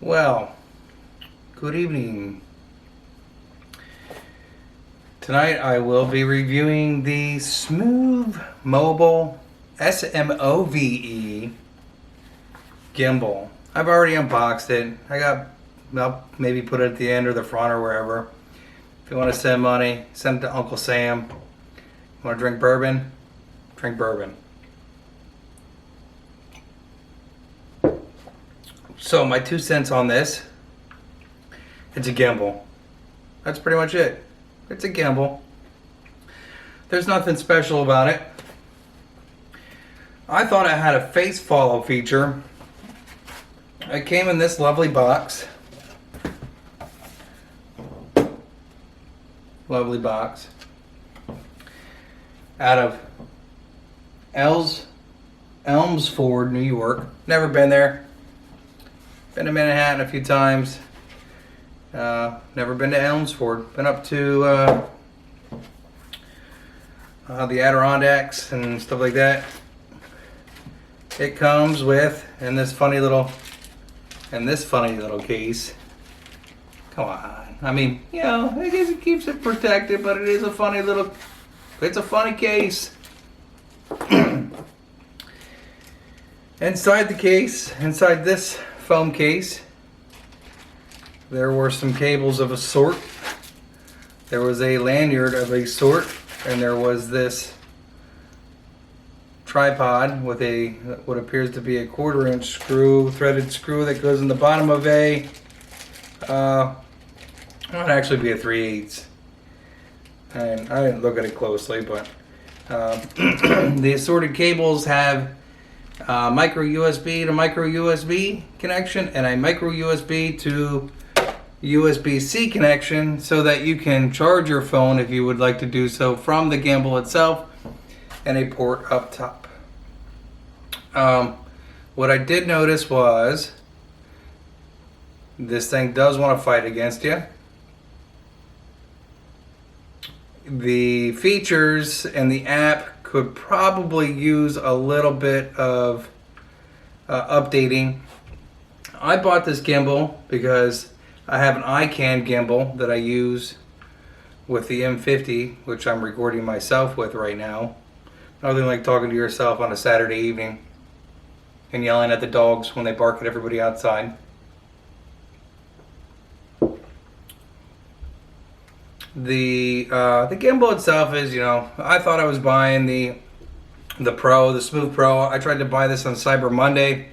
Well, good evening. Tonight I will be reviewing the Smove Mobile SMOVE Gimbal. I've already unboxed it. I'll maybe put it at the end or the front or wherever. If you want to send money, send it to Uncle Sam. You want to drink bourbon? Drink bourbon. So my 2 cents on this, it's a gimbal. That's pretty much it. It's a gimbal. There's nothing special about it. I thought it had a face follow feature. It came in this lovely box. Lovely box. Out of Elmsford, New York. Never been there. Been to Manhattan a few times. Never been to Elmsford. Been up to the Adirondacks and stuff like that. It comes with in this funny little case. Come on. I mean, you know, I guess it keeps it protected, but it is a funny little. It's a funny case. Inside the case, inside this foam case, there were some cables of a sort. There was a lanyard of a sort, and there was this tripod with a what appears to be a 1/4-inch screw, threaded screw that goes in the bottom of a might actually be a 3/8. And I didn't look at it closely, but the assorted cables have micro USB to micro USB connection and a micro USB to USB-C connection so that you can charge your phone if you would like to do so from the gimbal itself, and a port up top. What I did notice was this thing does want to fight against you. The features and the app could probably use a little bit of updating. I bought this gimbal because I have an iCan gimbal that I use with the M50, which I'm recording myself with right now. Nothing like talking to yourself on a Saturday evening and yelling at the dogs when they bark at everybody outside. The gimbal itself is, you know, I thought I was buying the Pro, the Smove Pro. I tried to buy this on Cyber Monday,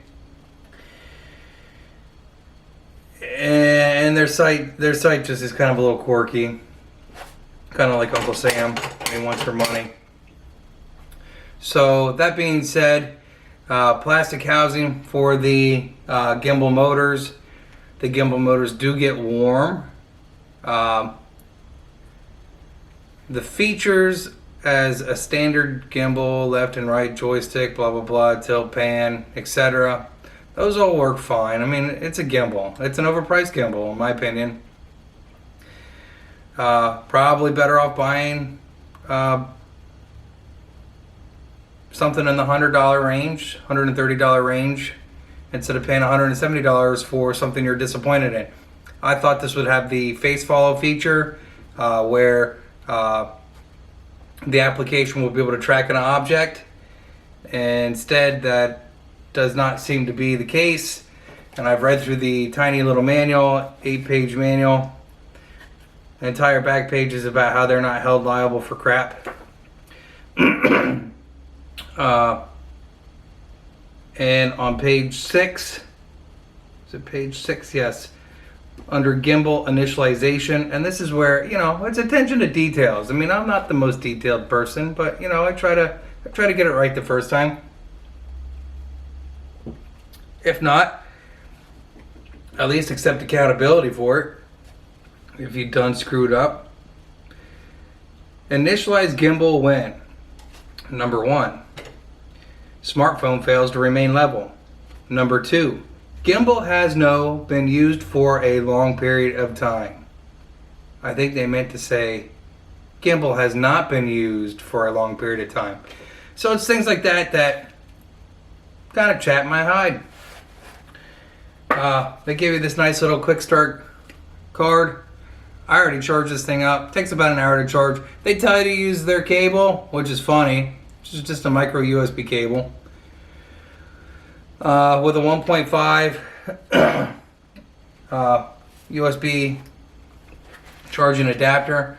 and their site just is kind of a little quirky, kind of like Uncle Sam. He wants your money. So that being said, plastic housing for the gimbal motors. The gimbal motors do get warm. The features as a standard gimbal, left and right joystick, blah blah blah, tilt pan, etc. Those all work fine. I mean, it's a gimbal. It's an overpriced gimbal in my opinion. Probably better off buying something in the $100 range, $130 range, instead of paying $170 for something you're disappointed in. I thought this would have the face follow feature where the application will be able to track an object. Instead, that does not seem to be the case. And I've read through the tiny little manual, 8-page manual. The entire back page is about how they're not held liable for crap. And on page 6, is it page 6? Yes. Under gimbal initialization, and this is where, you know, it's attention to details. I mean, I'm not the most detailed person, but you know, I try to get it right the first time. If not, at least accept accountability for it if you've done screwed up. Initialize gimbal when number 1, smartphone fails to remain level. Number 2, gimbal has been used for a long period of time. I think they meant to say gimbal has not been used for a long period of time. So it's things like that that kind of chat my hide. They give you this nice little quick start card. I already charged this thing up. Takes about an hour to charge. They tell you to use their cable, which is funny. It's just a micro USB cable with a 1.5 USB charging adapter.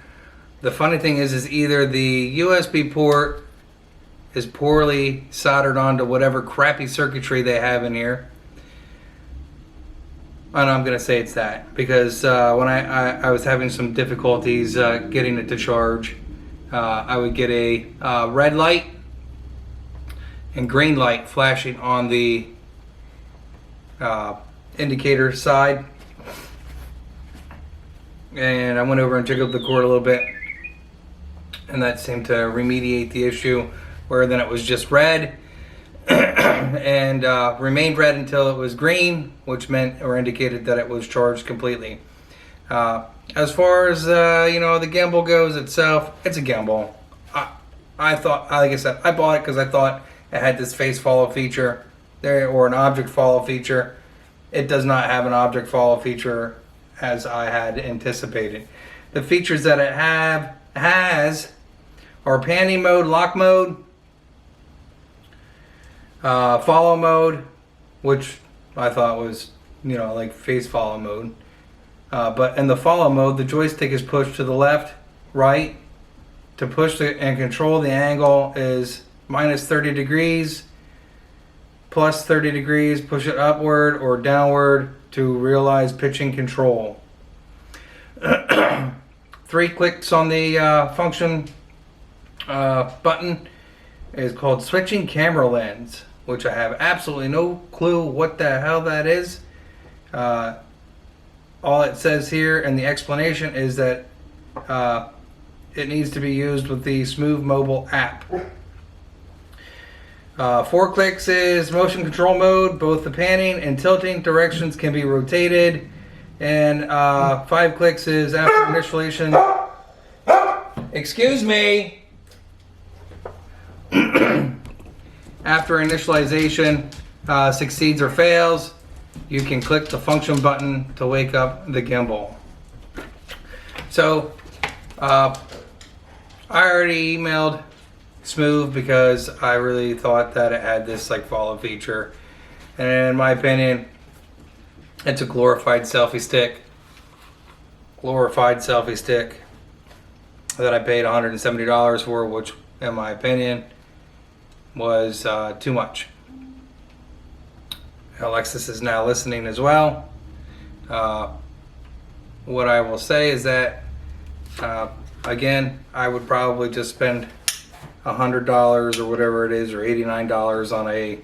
The funny thing is either the USB port is poorly soldered onto whatever crappy circuitry they have in here. And I'm gonna say it's that, because when I was having some difficulties getting it to charge, I would get a red light and green light flashing on the indicator side. And I went over and jiggled the cord a little bit, and that seemed to remediate the issue, where then it was just red and remained red until it was green, which meant or indicated that it was charged completely. As far as the gimbal goes itself, it's a gimbal. I thought, like I said, I bought it because I thought it had this face follow feature there, or an object follow feature. It does not have an object follow feature as I had anticipated. The features that it has are panning mode, lock mode, follow mode, which I thought was, like face follow mode. But in the follow mode, the joystick is pushed to the left, right. To push and control the angle is minus 30 degrees, plus 30 degrees, push it upward or downward to realize pitching control. 3 clicks on the function button is called switching camera lens, which I have absolutely no clue what the hell that is. All it says here in the explanation is that it needs to be used with the Smove Mobile app. 4 clicks is motion control mode. Both the panning and tilting directions can be rotated. And 5 clicks is after initialization. Excuse me. After initialization succeeds or fails, you can click the function button to wake up the gimbal. So I already emailed Smove because I really thought that it had this like follow feature, and in my opinion, it's a glorified selfie stick. That I paid $170 for, which in my opinion was too much. Alexis is now listening as well. What I will say is that again, I would probably just spend $100 or whatever it is, or $89 on a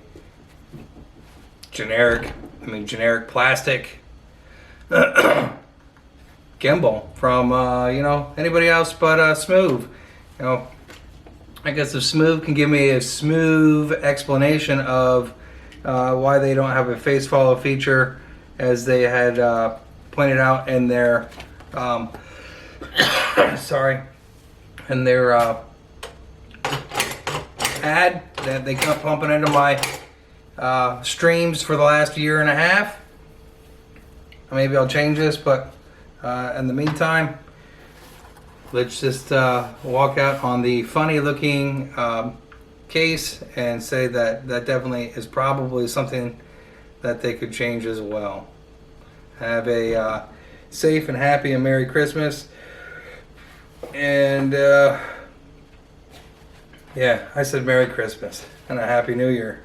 generic plastic gimbal from anybody else but Smove. I guess if Smove can give me a smooth explanation of why they don't have a face follow feature, as they had pointed out in their ad that they kept pumping into my streams for the last year and a half. Maybe I'll change this, but in the meantime, let's just walk out on the funny looking case and say that definitely is probably something that they could change as well. Have a safe and happy and Merry Christmas. And yeah, I said Merry Christmas and a Happy New Year.